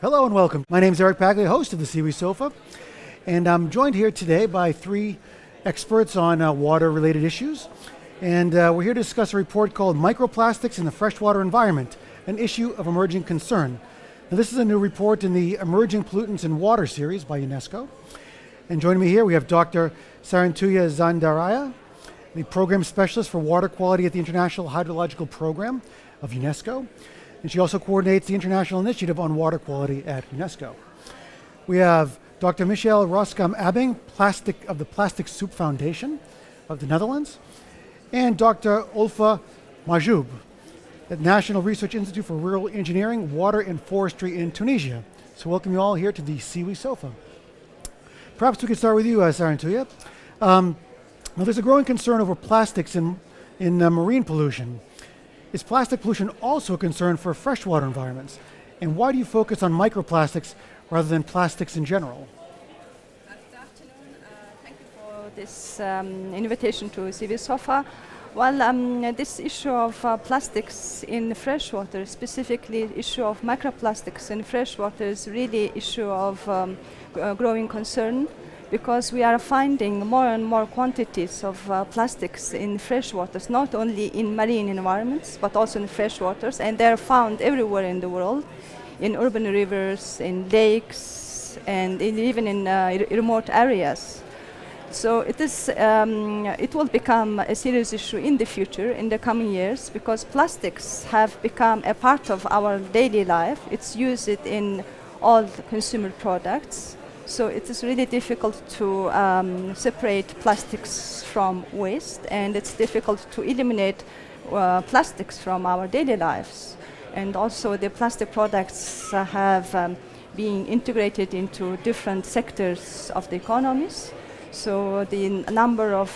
Hello and welcome. My name is Eric Bagley, host of the SIWI Sofa, and I'm joined here today by three experts on water-related issues. And we're here to discuss a report called Microplastics in the Freshwater Environment, an issue of emerging concern. Now, this is a new report in the Emerging Pollutants in Water series by UNESCO. And joining me here, we have Dr. Sarantuya Zandaraya, the Program Specialist for Water Quality at the International Hydrological Program of UNESCO. And she also coordinates the International Initiative on Water Quality at UNESCO. We have Dr. Michiel Roscam Abbing, of the Plastic Soup Foundation of the Netherlands, and Dr. Olfa Majoub at the National Research Institute for Rural Engineering, Water and Forestry in Tunisia. So welcome you all here to the SIWI Sofa. Perhaps we could start with you, Sarantuya. Now there's a growing concern over plastics in marine pollution. Is plastic pollution also a concern for freshwater environments? And why do you focus on microplastics rather than plastics in general? Good afternoon. Thank you for this invitation to SIWI Sofa. Well, this issue of plastics in freshwater, specifically issue of microplastics in freshwater, is really issue of growing concern, because we are finding more and more quantities of plastics in freshwaters, not only in marine environments, but also in freshwaters, and they're found everywhere in the world, in urban rivers, in lakes, and even in remote areas. So it will become a serious issue in the future, in the coming years, because plastics have become a part of our daily life. It's used in all the consumer products. So it is really difficult to separate plastics from waste, and it's difficult to eliminate plastics from our daily lives. And also the plastic products have been integrated into different sectors of the economies. So the number of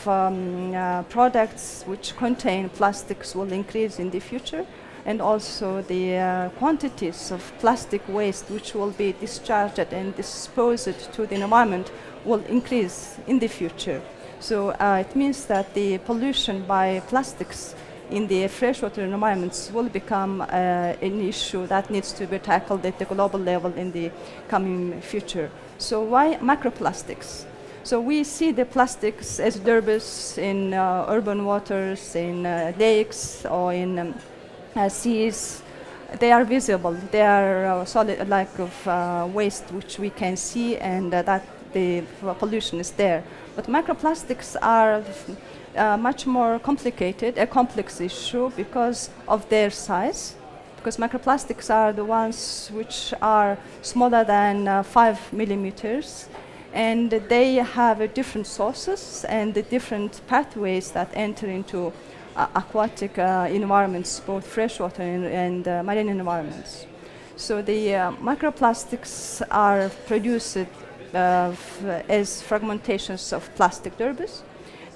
products which contain plastics will increase in the future, and also the quantities of plastic waste which will be discharged and disposed to the environment will increase in the future. So it means that the pollution by plastics in the freshwater environments will become an issue that needs to be tackled at the global level in the coming future. So why microplastics? So we see the plastics as debris in urban waters, in lakes, or in seas. They are visible. They are solid, like of waste which we can see, and that the pollution is there. But microplastics are much more complicated, a complex issue because of their size. Because microplastics are the ones which are smaller than 5 millimeters, and they have different sources and the different pathways that enter into aquatic environments, both freshwater and marine environments. So the microplastics are produced as fragmentations of plastic debris.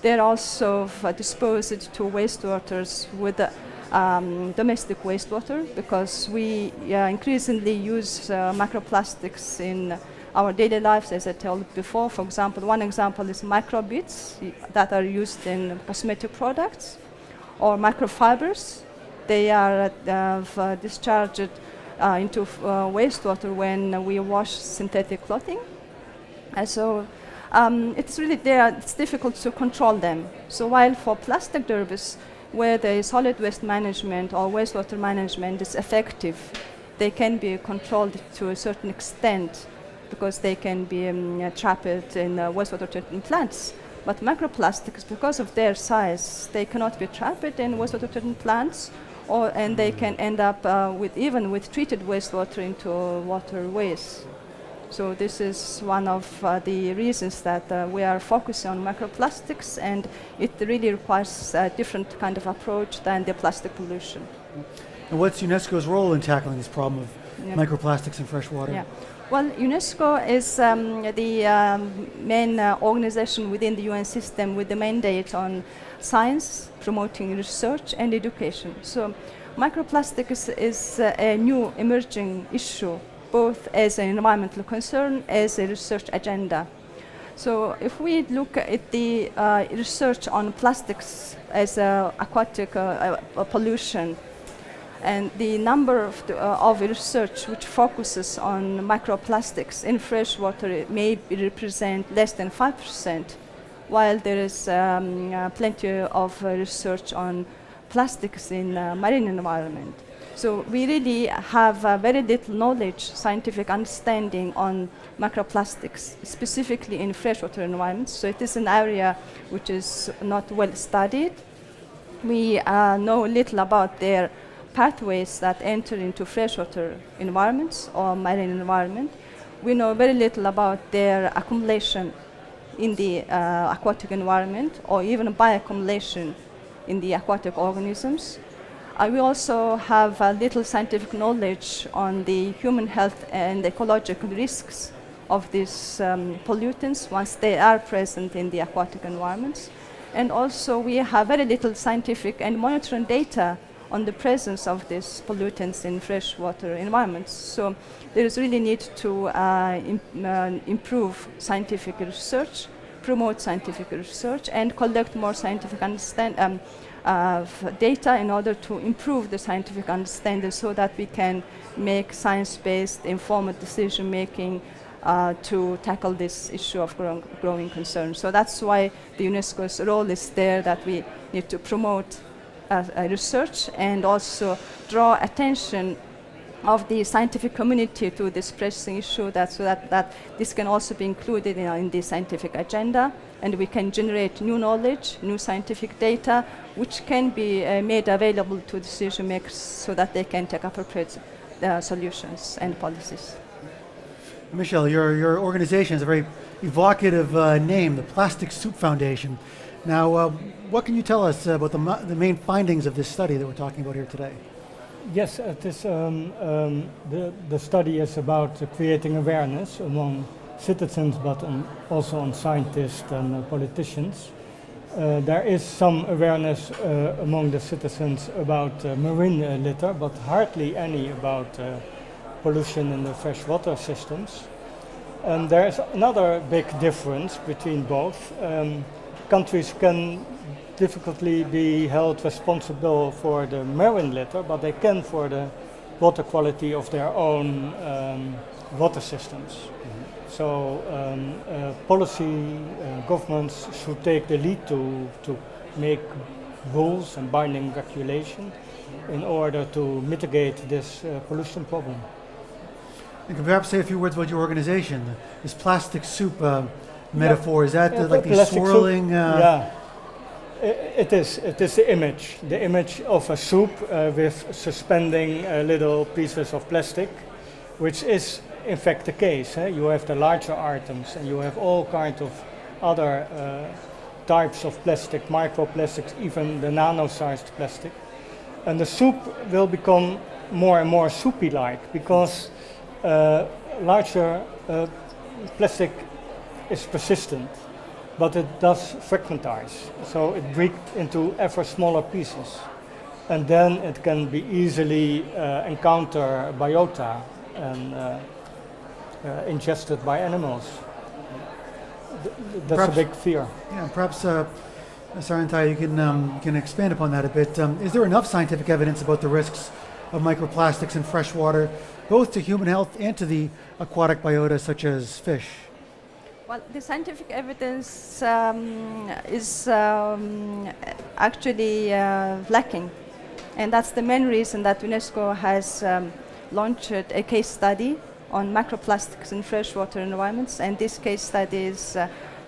They're also disposed to wastewaters with domestic wastewater, because we increasingly use microplastics in our daily lives, as I told before. For example, one example is microbeads that are used in cosmetic products, or microfibers. They are discharged into wastewater when we wash synthetic clothing. And so it's really it's difficult to control them. So while for plastic debris, where the solid waste management or wastewater management is effective, they can be controlled to a certain extent, because they can be trapped in wastewater treatment plants. But microplastics, because of their size, they cannot be trapped in wastewater treatment plants, and they can end up even with treated wastewater into waterways. So this is one of the reasons that we are focusing on microplastics, and it really requires a different kind of approach than the plastic pollution. And what's UNESCO's role in tackling this problem of microplastics in freshwater? Yeah. Well, UNESCO is the main organization within the UN system with the mandate on science, promoting research and education. So microplastics is a new emerging issue, both as an environmental concern, as a research agenda. So if we look at the research on plastics as aquatic pollution, And the number of research which focuses on microplastics in freshwater may represent less than 5%, while there is plenty of research on plastics in marine environment. So we really have very little knowledge, scientific understanding on microplastics, specifically in freshwater environments. So it is an area which is not well studied. We know little about their pathways that enter into freshwater environments or marine environment. We know very little about their accumulation in the aquatic environment or even bioaccumulation in the aquatic organisms. We also have little scientific knowledge on the human health and ecological risks of these pollutants once they are present in the aquatic environments. And also we have very little scientific and monitoring data on the presence of these pollutants in freshwater environments. So there is really need to improve scientific research, promote scientific research, and collect more scientific data in order to improve the scientific understanding so that we can make science-based, informed decision-making to tackle this issue of growing concern. So that's why the UNESCO's role is there, that we need to promote research and also draw attention of the scientific community to this pressing issue, so that this can also be included in the scientific agenda, and we can generate new knowledge, new scientific data, which can be made available to decision makers so that they can take appropriate solutions and policies. Michiel, your organization has a very evocative name, the Plastic Soup Foundation. Now, what can you tell us about the main findings of this study that we're talking about here today? Yes, it is, the study is about creating awareness among citizens, but also on scientists and politicians. There is some awareness among the citizens about marine litter, but hardly any about pollution in the freshwater systems. And there is another big difference between both. Countries can difficultly be held responsible for the marine litter, but they can for the water quality of their own water systems. Mm-hmm. So policy governments should take the lead to make rules and binding regulation in order to mitigate this pollution problem. You can perhaps say a few words about your organization, this plastic soup metaphor. Is that like the swirling? Yeah, it is. It is the image of a soup with suspending little pieces of plastic, which is in fact the case. You have the larger items, and you have all kinds of other types of plastic, microplastics, even the nano-sized plastic. And the soup will become more and more soupy-like because larger plastic is persistent, but it does fragmentize. So it breaks into ever smaller pieces. And then it can be easily encounter biota and ingested by animals. That's perhaps a big fear. Yeah, perhaps, Sarantai, you can expand upon that a bit. Is there enough scientific evidence about the risks of microplastics in fresh water, both to human health and to the aquatic biota such as fish? Well, the scientific evidence is actually lacking, and that's the main reason that UNESCO has launched a case study on microplastics in freshwater environments, and this case study is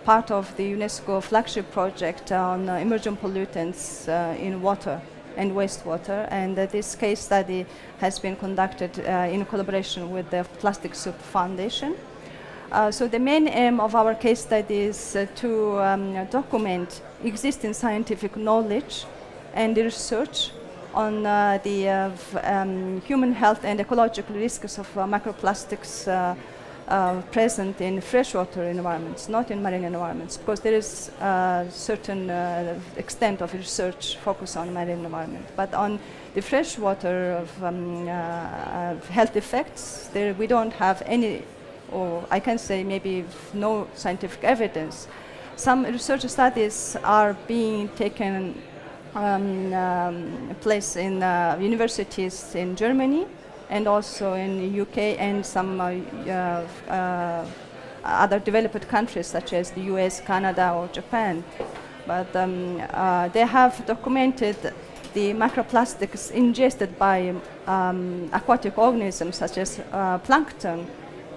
part of the UNESCO flagship project on emerging pollutants in water and wastewater, and this case study has been conducted in collaboration with the Plastic Soup Foundation. So the main aim of our case study is to document existing scientific knowledge and research on the human health and ecological risks of microplastics present in freshwater environments, not in marine environments, because there is a certain extent of research focused on marine environment. But on the freshwater health effects, we don't have any, or I can say maybe no scientific evidence. Some research studies are being taken place in universities in Germany and also in the UK and some other developed countries such as the US, Canada or Japan. But they have documented the microplastics ingested by aquatic organisms such as plankton.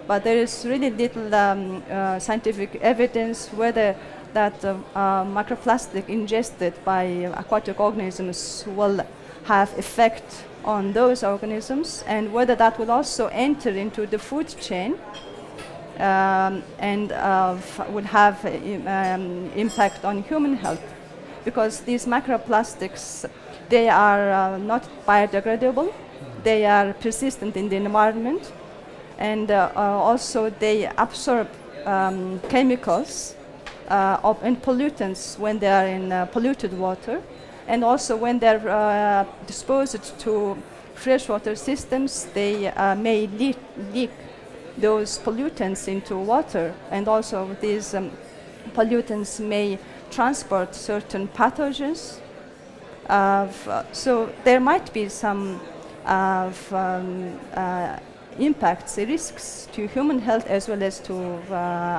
But there is really little scientific evidence whether that microplastic ingested by aquatic organisms will have effect on those organisms, and whether that will also enter into the food chain and will have impact on human health. Because these microplastics, they are not biodegradable, they are persistent in the environment, and also they absorb chemicals and pollutants when they are in polluted water, and also when they're disposed to freshwater systems, they may leak those pollutants into water, and also these pollutants may transport certain pathogens. So there might be some impacts, risks to human health as well as to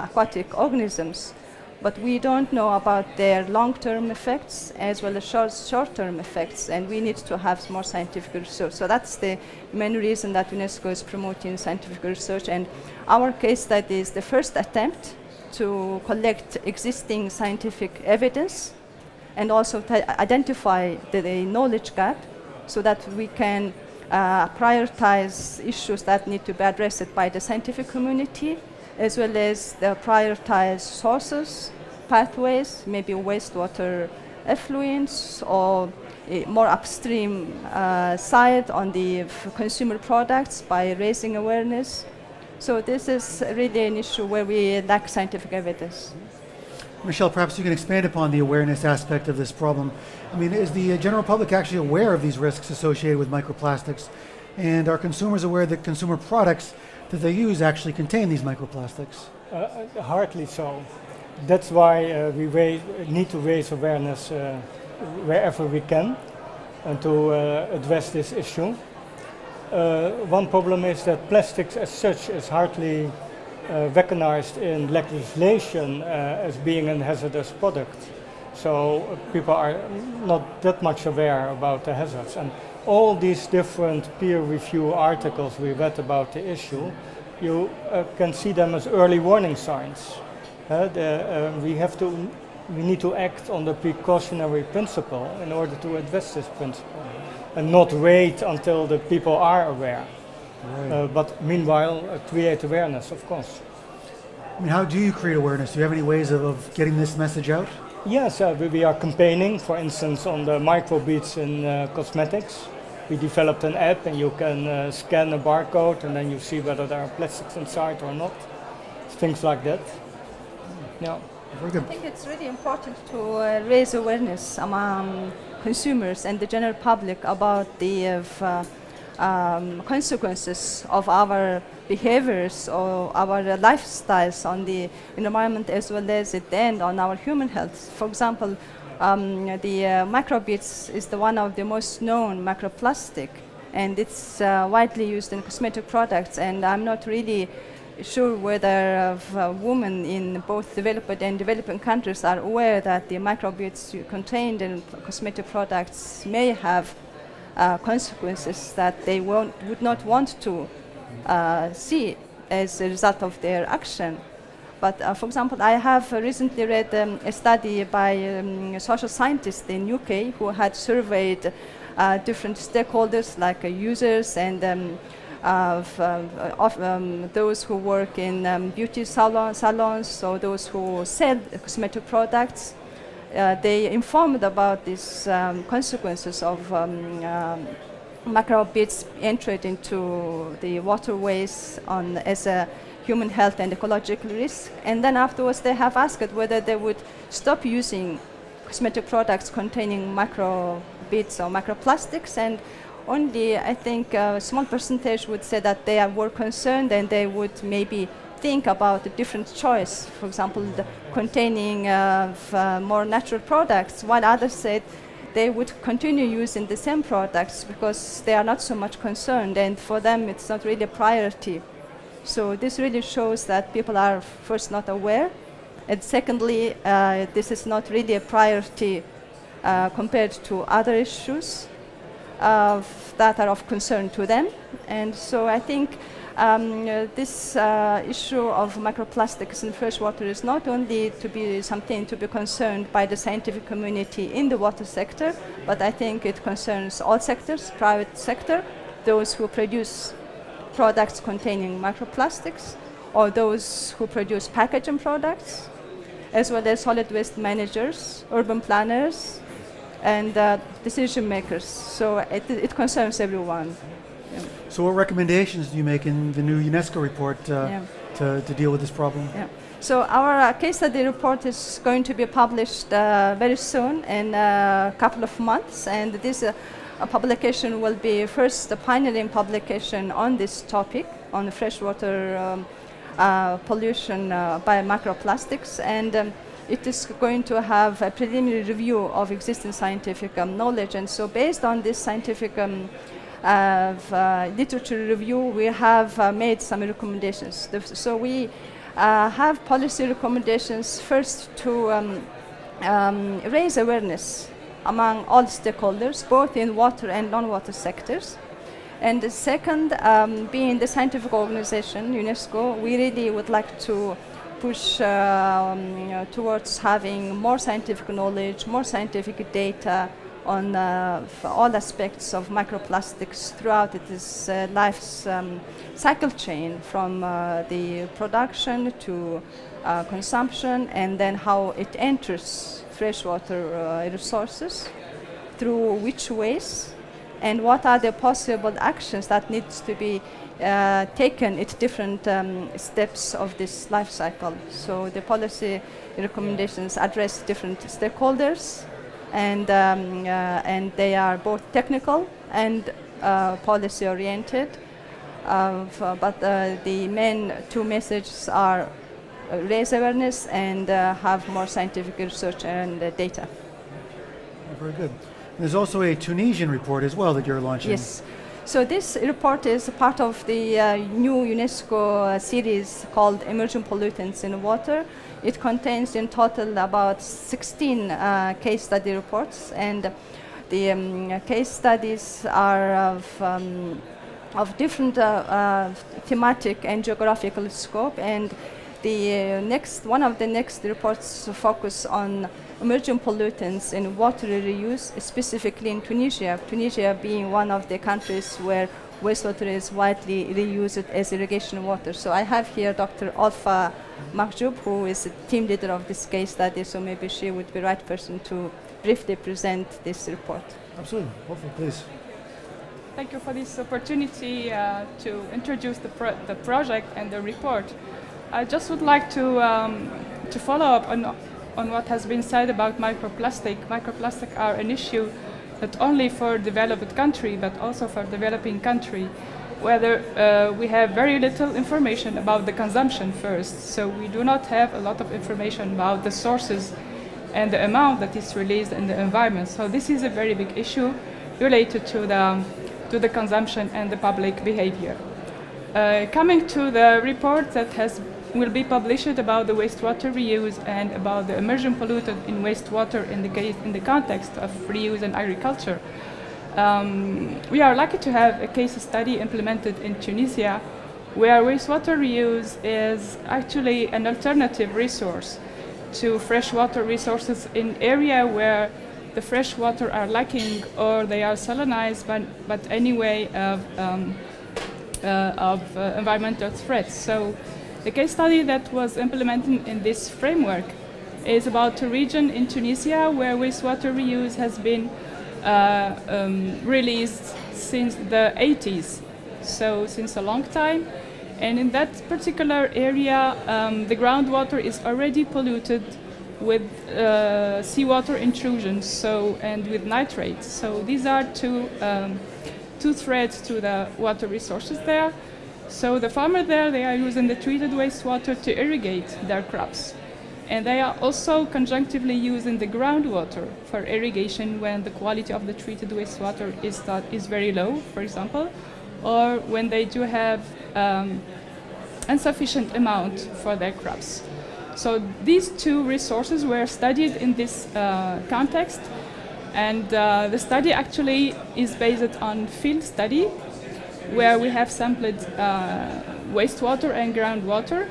aquatic organisms. But we don't know about their long-term effects as well as short-term effects, and we need to have more scientific research. So that's the main reason that UNESCO is promoting scientific research. And our case study is the first attempt to collect existing scientific evidence and also to identify the knowledge gap so that we can prioritize issues that need to be addressed by the scientific community, as well as prioritize sources, pathways, maybe wastewater effluents, or a more upstream side on the consumer products by raising awareness. So this is really an issue where we lack scientific evidence. Michel, perhaps you can expand upon the awareness aspect of this problem. I mean, is the general public actually aware of these risks associated with microplastics? And are consumers aware that consumer products that they use actually contain these microplastics? Hardly so. That's why we need to raise awareness wherever we can and to address this issue. One problem is that plastics as such is hardly recognized in legislation as being a hazardous product. So people are not that much aware about the hazards. And all these different peer review articles we read about the issue, you can see them as early warning signs. We need to act on the precautionary principle in order to address this principle and not wait until the people are aware. Right. But meanwhile, create awareness, of course. I mean, how do you create awareness? Do you have any ways of getting this message out? Yes, we are campaigning, for instance, on the microbeads in cosmetics. We developed an app and you can scan a barcode and then you see whether there are plastics inside or not. Things like that. Yeah. Very good. I think it's really important to raise awareness among consumers and the general public about the consequences of our behaviors or our lifestyles on the environment as well as at the end on our human health. For example, the microbeads is one of the most known microplastic, and it's widely used in cosmetic products, and I'm not really sure whether women in both developed and developing countries are aware that the microbeads contained in cosmetic products may have consequences that they would not want to see as a result of their action. But for example, I have recently read a study by social scientists in UK who had surveyed different stakeholders like users and those who work in beauty salons, so those who sell cosmetic products. They informed about these consequences of microbeads entered into the waterways as a human health and ecological risk. And then afterwards they have asked whether they would stop using cosmetic products containing microbeads or microplastics, and only I think a small percentage would say that they were concerned and they would maybe think about a different choice, for example, containing more natural products, while others said they would continue using the same products because they are not so much concerned, and for them it's not really a priority. So this really shows that people are first not aware, and secondly, this is not really a priority compared to other issues that are of concern to them. And so I think this issue of microplastics in freshwater is not only to be something to be concerned by the scientific community in the water sector, but I think it concerns all sectors, private sector, those who produce products containing microplastics, or those who produce packaging products, as well as solid waste managers, urban planners, and decision makers. So it concerns everyone. Yeah. So what recommendations do you make in the new UNESCO report to deal with this problem? Yeah. So our case study report is going to be published very soon, in a couple of months, and this publication will be first the pioneering publication on this topic, on the freshwater pollution by microplastics, and it is going to have a preliminary review of existing scientific knowledge. And so based on this scientific literature review, we have made some recommendations. So we have policy recommendations first to raise awareness among all stakeholders, both in water and non-water sectors. And the second, being the scientific organization, UNESCO, we really would like to push towards having more scientific knowledge, more scientific data on all aspects of microplastics throughout its life cycle chain, from the production to consumption, and then how it enters freshwater resources, through which ways, and what are the possible actions that needs to be taken at different steps of this life cycle. So the policy recommendations address different stakeholders, and they are both technical and policy oriented. But the main two messages are raise awareness and have more scientific research and data. Very good. There's also a Tunisian report as well that you're launching. Yes. So this report is part of the new UNESCO series called Emerging Pollutants in Water. It contains in total about 16 case study reports, and the case studies are of different thematic and geographical scope, and one of the next reports focus on emerging pollutants in water reuse, specifically in Tunisia. Tunisia being one of the countries where wastewater is widely reused as irrigation water. So I have here Dr. Alfa Mahjoub, who is the team leader of this case study, so maybe she would be the right person to briefly present this report. Absolutely. Alfa, please. Thank you for this opportunity to introduce the project and the report. I just would like to follow up on what has been said about microplastic. Microplastics are an issue not only for developed country but also for developing country, where we have very little information about the consumption first. So we do not have a lot of information about the sources and the amount that is released in the environment. So this is a very big issue related to the consumption and the public behavior. Coming to the report that will be published about the wastewater reuse and about the emerging pollutant in wastewater in the context of reuse in agriculture. We are lucky to have a case study implemented in Tunisia, where wastewater reuse is actually an alternative resource to freshwater resources in area where the freshwater are lacking or they are salinized, but anyway of environmental threats. So the case study that was implemented in this framework is about a region in Tunisia where wastewater reuse has been released since the 80s, so since a long time. And in that particular area, the groundwater is already polluted with seawater intrusions, and with nitrates. So these are two threats to the water resources there. So the farmers there, they are using the treated wastewater to irrigate their crops. And they are also conjunctively used in the groundwater for irrigation when the quality of the treated wastewater is very low, for example, or when they do have insufficient amount for their crops. So these two resources were studied in this context, and the study actually is based on field study, where we have sampled wastewater and groundwater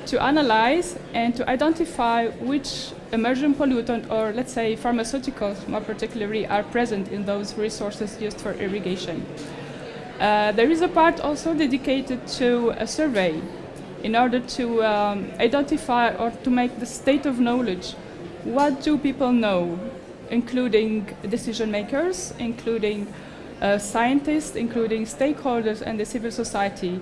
to analyze and to identify which emerging pollutant, or let's say pharmaceuticals more particularly, are present in those resources used for irrigation. There is a part also dedicated to a survey in order to identify or to make the state of knowledge. What do people know, including decision makers, including scientists, including stakeholders and the civil society.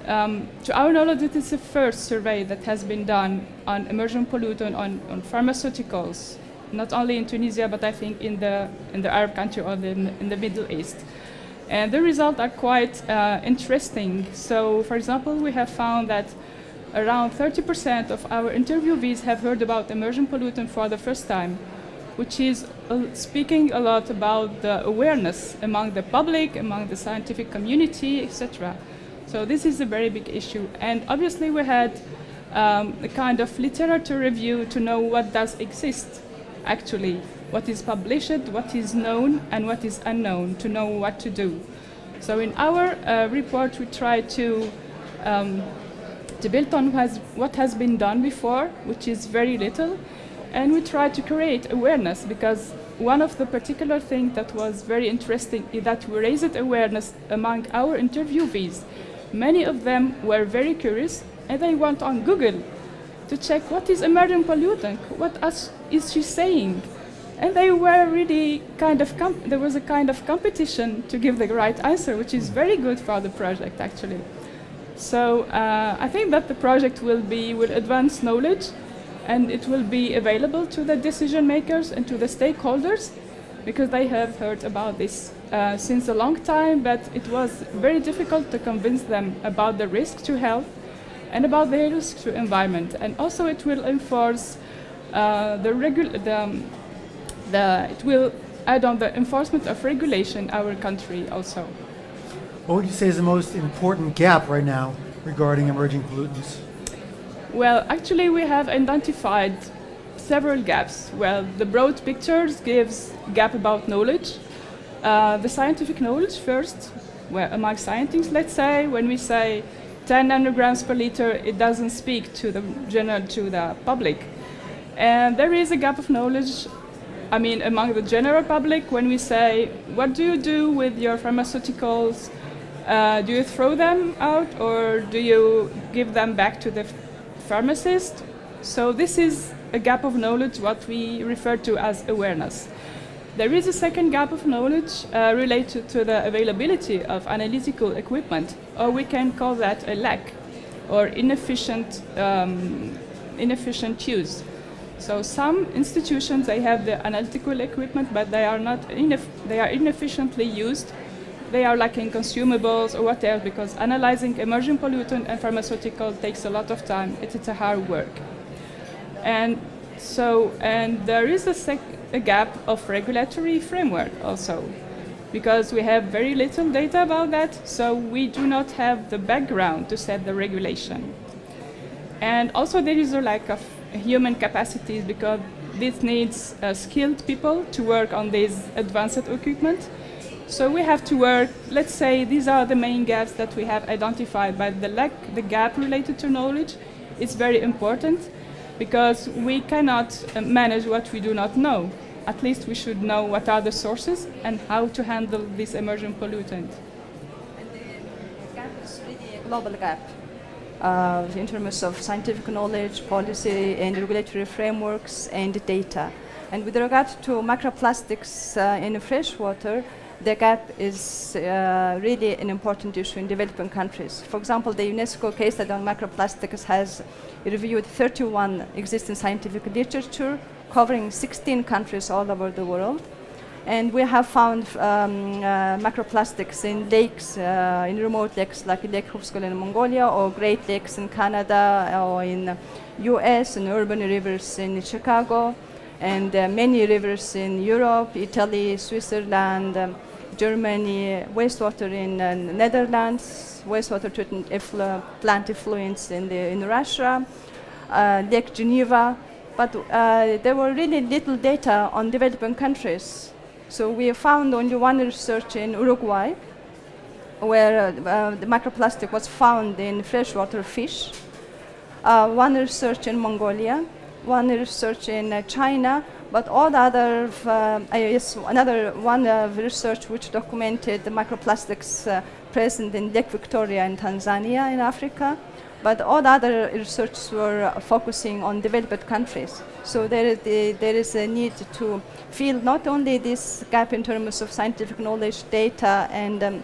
To our knowledge, it is the first survey that has been done on emerging pollutant, on pharmaceuticals, not only in Tunisia, but I think in the Arab country or in the Middle East. And the results are quite interesting. So, for example, we have found that around 30% of our interviewees have heard about emerging pollutant for the first time, which is speaking a lot about the awareness among the public, among the scientific community, etc. So this is a very big issue. And obviously we had a kind of literature review to know what does exist, actually, what is published, what is known, and what is unknown, to know what to do. So in our report, we try to build on what has been done before, which is very little, and we try to create awareness, because one of the particular things that was very interesting is that we raised awareness among our interviewees. Many of them were very curious, and they went on Google to check what is emerging pollutant, is she saying? And they were really there was a kind of competition to give the right answer, which is very good for the project, actually. So I think that the project will advance knowledge, and it will be available to the decision makers and to the stakeholders, because they have heard about this since a long time, but it was very difficult to convince them about the risk to health and about the risk to environment. And also it will enforce it will add on the enforcement of regulation in our country also. What would you say is the most important gap right now regarding emerging pollutants? Well, actually we have identified several gaps. Well, the broad pictures gives gap about knowledge. The scientific knowledge first, where among scientists, let's say, when we say 10 nanograms per liter, it doesn't speak to the public. And there is a gap of knowledge, among the general public, when we say, what do you do with your pharmaceuticals? Do you throw them out, or do you give them back to the pharmacist? So this is a gap of knowledge, what we refer to as awareness. There is a second gap of knowledge related to the availability of analytical equipment, or we can call that a lack, or inefficient use. So some institutions, they have the analytical equipment, but they are inefficiently used. They are lacking consumables or whatever, because analyzing emerging pollutant and pharmaceutical takes a lot of time. It's a hard work. And there is a gap of regulatory framework also, because we have very little data about that, so we do not have the background to set the regulation. And also there is a lack of human capacities, because this needs skilled people to work on this advanced equipment. So we have to work, let's say these are the main gaps that we have identified, but the gap related to knowledge is very important, because we cannot manage what we do not know. At least we should know what are the sources and how to handle this emerging pollutant. And the gap is really a global gap in terms of scientific knowledge, policy, and regulatory frameworks and data. And with regard to microplastics in freshwater, the gap is really an important issue in developing countries. For example, the UNESCO case study on microplastics has reviewed 31 existing scientific literature covering 16 countries all over the world. And we have found microplastics in lakes, in remote lakes like Lake Hovsgol in Mongolia, or Great Lakes in Canada, or in US, and urban rivers in Chicago, and many rivers in Europe, Italy, Switzerland, Germany, wastewater in Netherlands, wastewater treatment plant effluents in Russia, Lake Geneva. But there were really little data on developing countries. So we found only one research in Uruguay, where the microplastic was found in freshwater fish, one research in Mongolia, one research in China, but all the other, another one research which documented the microplastics present in Lake Victoria in Tanzania in Africa, but all the other research were focusing on developed countries. So there is a need to fill not only this gap in terms of scientific knowledge, data, and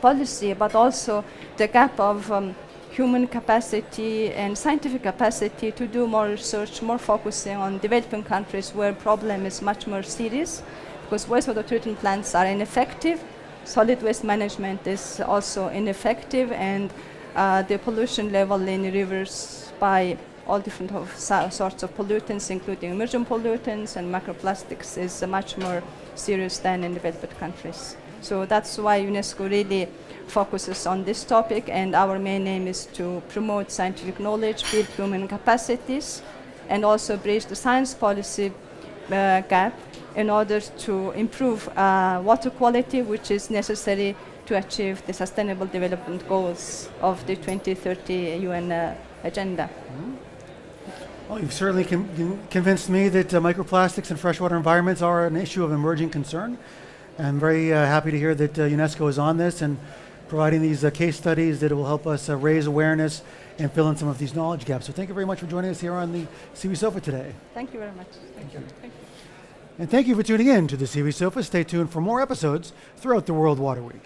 policy, but also the gap of human capacity and scientific capacity to do more research, more focusing on developing countries where problem is much more serious, because wastewater treatment plants are ineffective, solid waste management is also ineffective, and the pollution level in rivers by all different sorts of pollutants, including emerging pollutants and microplastics, is much more serious than in developed countries. So that's why UNESCO really focuses on this topic, and our main aim is to promote scientific knowledge, build human capacities, and also bridge the science policy gap in order to improve water quality, which is necessary to achieve the Sustainable Development Goals of the 2030 UN agenda. Mm-hmm. Well, you've certainly convinced me that microplastics in freshwater environments are an issue of emerging concern. I'm very happy to hear that UNESCO is on this and providing these case studies that will help us raise awareness and fill in some of these knowledge gaps. So thank you very much for joining us here on the SIWI Sofa today. Thank you very much. Thank you. Thank you. And thank you for tuning in to the SIWI Sofa. Stay tuned for more episodes throughout the World Water Week.